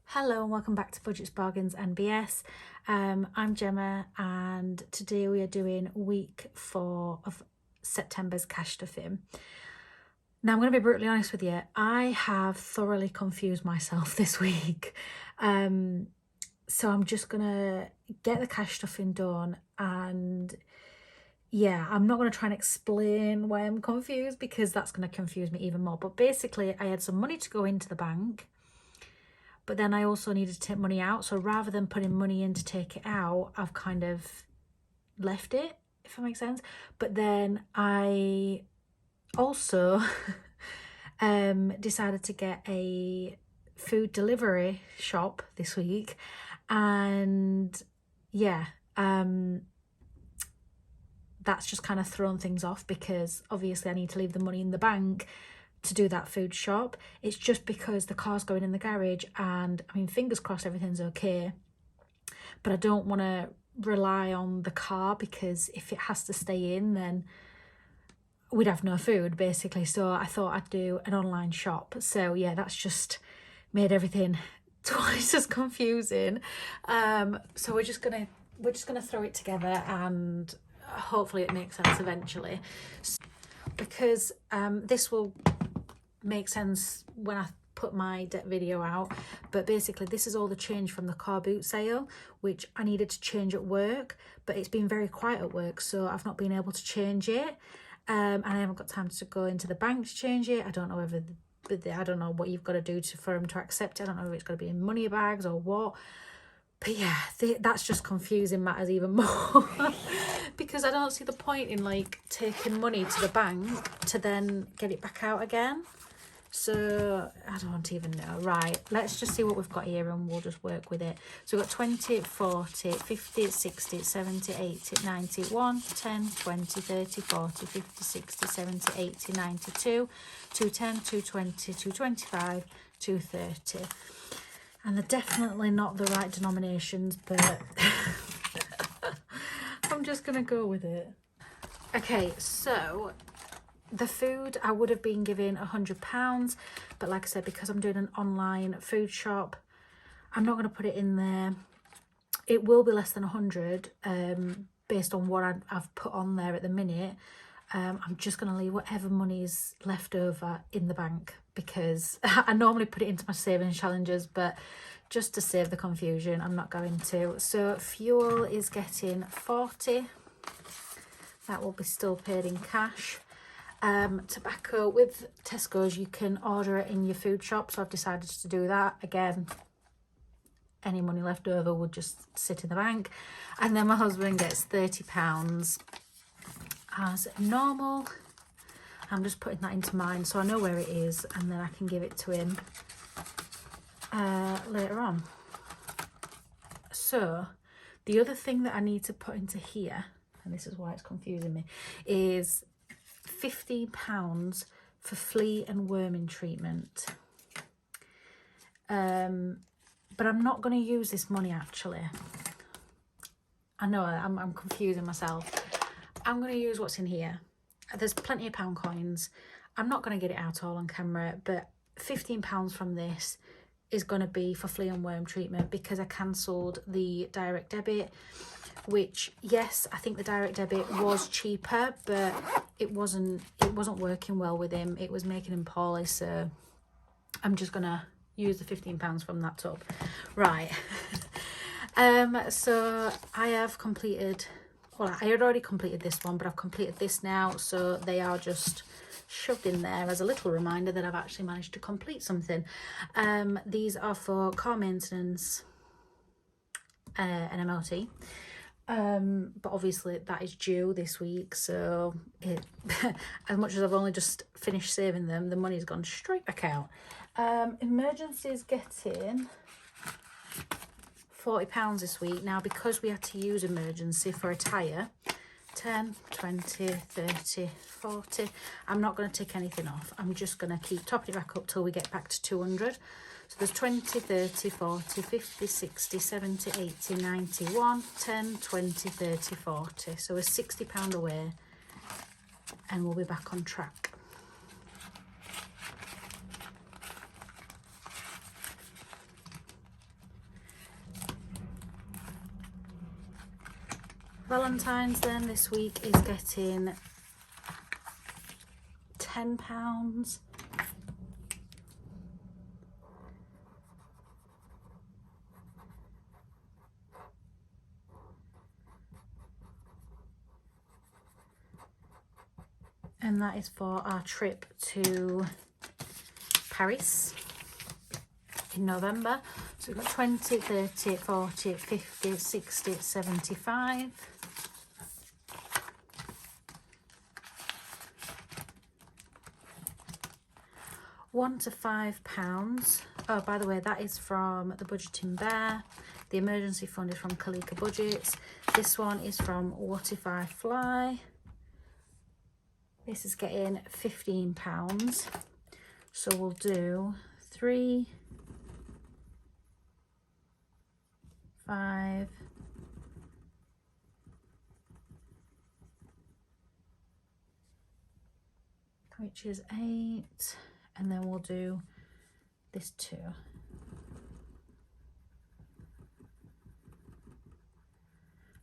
Hello and welcome back to Budgets, Bargains and BS. I'm Gemma and today we are doing week 4 of September's cash stuffing. Now I'm going to be brutally honest with you, I have thoroughly confused myself this week. So I'm just going to get the cash stuffing done, and yeah, I'm not going to try and explain why I'm confused because that's going to confuse me even more. But basically I had some money to go into the bank, but then I also needed to take money out. So rather than putting money in to take it out, I've kind of left it, if that makes sense. But then I also decided to get a food delivery shop this week. And yeah, that's just kind of thrown things off because obviously I need to leave the money in the bank to do that food shop. It's just because the car's going in the garage, and I mean, fingers crossed everything's okay, but I don't want to rely on the car because if it has to stay in, then we'd have no food basically. So I thought I'd do an online shop. So yeah, that's just made everything twice as confusing. So we're just gonna throw it together and hopefully it makes sense eventually, because this will make sense when I put my video out. But basically this is all the change from the car boot sale, which I needed to change at work, but it's been very quiet at work, so I've not been able to change it, and I haven't got time to go into the bank to change it. I don't know whether I don't know what you've got to do for them to accept it. I don't know if it's got to be in money bags or what. But yeah, that's just confusing matters even more because I don't see the point in like taking money to the bank to then get it back out again. So I don't even know. Right, let's just see what we've got here and we'll just work with it. So we've got 20, 40, 50, 60, 70, 80, 90, 1, 10, 20, 30, 40, 50, 60, 70, 80, 92, 210, 220, 225, 230. And they're definitely not the right denominations, but I'm just going to go with it. Okay, so the food, I would have been given £100, but like I said, because I'm doing an online food shop, I'm not going to put it in there. It will be less than 100 based on what I've put on there at the minute. I'm just going to leave whatever money's left over in the bank because I normally put it into my savings challenges, but just to save the confusion, I'm not going to. So fuel is getting 40. That will be still paid in cash. Tobacco with Tesco's, you can order it in your food shop, so I've decided to do that. Again, any money left over would just sit in the bank. And then my husband gets £30 as normal. I'm just putting that into mine so I know where it is, and then I can give it to him later on. So the other thing that I need to put into here, and this is why it's confusing me, is £15 for flea and worming treatment. But I'm not going to use this money actually. I know I'm confusing myself. I'm going to use what's in here. There's plenty of pound coins. I'm not going to get it out all on camera, but £15 from this is going to be for flea and worm treatment because I cancelled the direct debit, which, yes, I think the direct debit was cheaper, but it wasn't working well with him. It was making him poorly, so I'm just going to use the £15 from that tub. Right. So I have completed, well, I had already completed this one, but I've completed this now, so they are just shoved in there as a little reminder that I've actually managed to complete something. These are for car maintenance and MOT, but obviously that is due this week, so as much as I've only just finished saving them, the money's gone straight back out. Emergency is getting £40 this week. Now, because we had to use emergency for a tyre, 10, 20, 30, 40. I'm not going to take anything off. I'm just going to keep topping it back up till we get back to 200. So there's 20, 30, 40, 50, 60, 70, 80, 91, 10, 20, 30, 40. So we're £60 away and we'll be back on track. Valentine's then this week is getting £10. And that is for our trip to Paris in November. So we've got 20, 30, 40, 50, 60, 75. £1 to £5. Oh, by the way, that is from the Budgeting Bear. The emergency fund is from Kalika Budgets. This one is from What If I Fly. This is getting £15. So we'll do 3, 5, which is 8, and then we'll do this 2.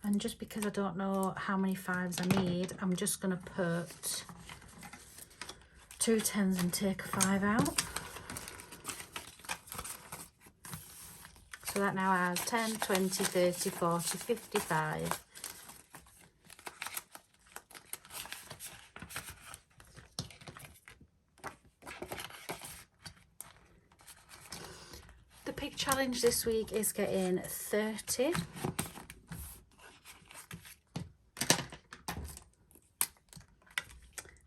And just because I don't know how many 5s I need, I'm just going to put 2 10s and take a 5 out. So that now has 10, 20, 30, 40, 55. The pig challenge this week is getting 30.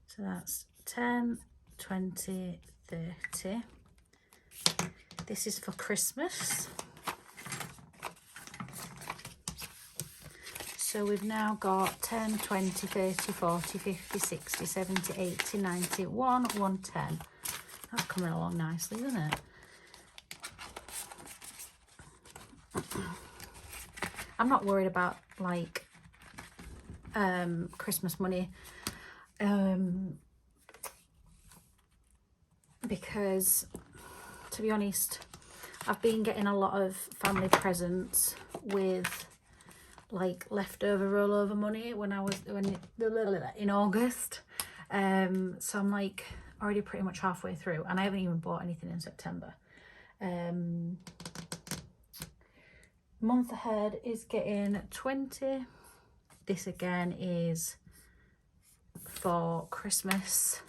So that's 10, 20, 30. This is for Christmas. So we've now got 10, 20, 30, 40, 50, 60, 70, 80, 90, 110. That's coming along nicely, isn't it? I'm not worried about like Christmas money because, to be honest, I've been getting a lot of family presents with like leftover rollover money in August. So I'm like already pretty much halfway through and I haven't even bought anything in September. Month ahead is getting 20. This again is for Christmas.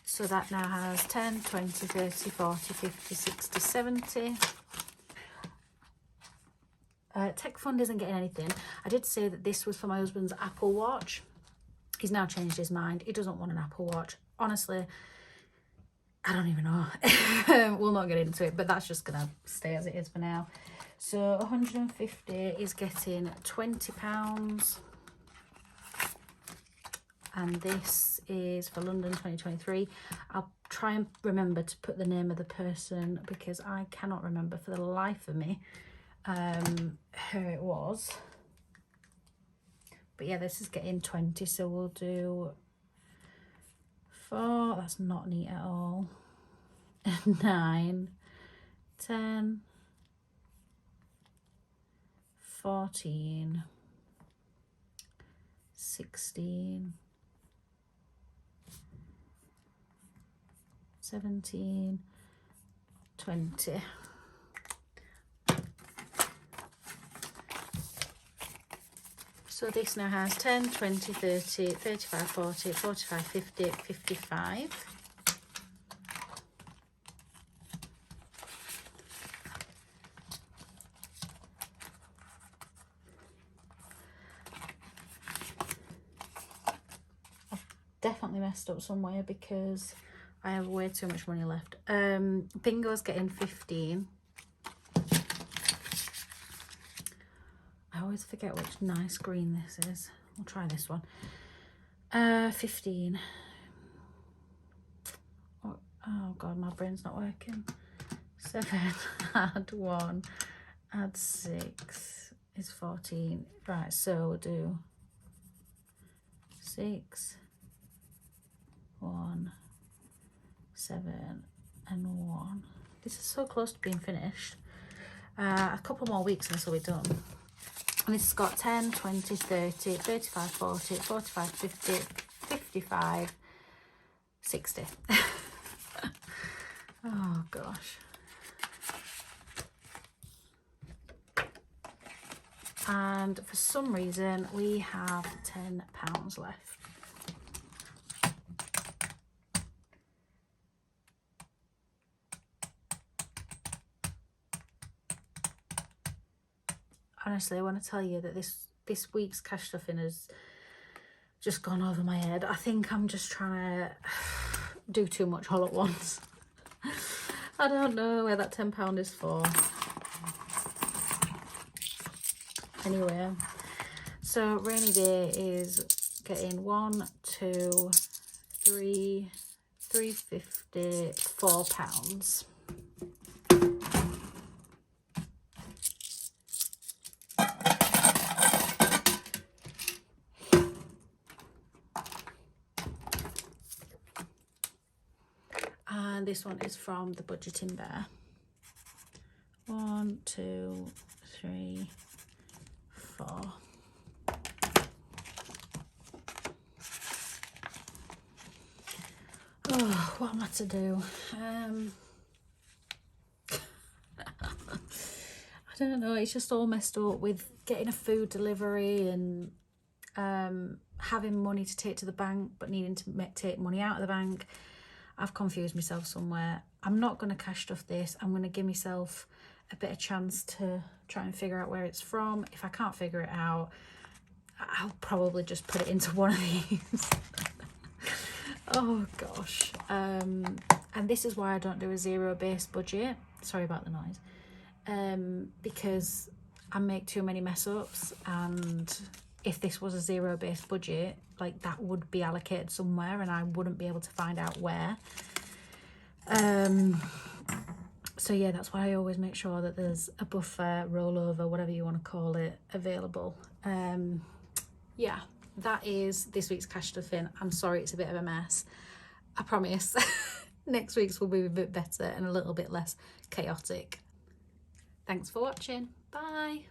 So that now has 10, 20, 30, 40, 50, 60, 70. Tech Fund isn't getting anything. I did say that this was for my husband's Apple Watch. He's now changed his mind. He doesn't want an Apple Watch. Honestly, I don't even know. We'll not get into it, but that's just going to stay as it is for now. So 150 is getting £20. And this is for London 2023. I'll try and remember to put the name of the person because I cannot remember for the life of me who it was. But yeah, this is getting 20, so we'll do 4. That's not neat at all. 9, 10, 14, 16, 17, 20. So this now has 10, 20, 30, 35, 40, 45, 50, 55. I've definitely messed up somewhere because I have way too much money left. Bingo's getting 15. I always forget which nice green this is. We'll try this one. 15. God, my brain's not working. 7 add 1 add 6 is 14. Right, so we'll do 6, 1, 7 and 1. This is so close to being finished. A couple more weeks and this will be done. And this has got 10, 20, 30, 35, 40, 45, 50, 55, 60. Oh gosh. And for some reason we have £10 left. Honestly, I want to tell you that this week's cash stuffing has just gone over my head. I think I'm just trying to do too much all at once. I don't know where that £10 is for. Anyway, so rainy day is getting 1, 2, 3, 350, £4. And this one is from the Budgeting Bear. 1, 2, 3, 4. Oh, what am I to do? I don't know, it's just all messed up with getting a food delivery and having money to take to the bank but needing to take money out of the bank. I've confused myself somewhere. I'm not going to cash stuff this. I'm going to give myself a bit of chance to try and figure out where it's from. If I can't figure it out, I'll probably just put it into one of these. Oh gosh. And this is why I don't do a zero-based budget. Sorry about the noise. Because I make too many mess ups, and if this was a zero-based budget, like that would be allocated somewhere and I wouldn't be able to find out where. So yeah, that's why I always make sure that there's a buffer, rollover, whatever you want to call it, available. Yeah, that is this week's cash stuffing. I'm sorry it's a bit of a mess. I promise next week's will be a bit better and a little bit less chaotic. Thanks for watching. Bye.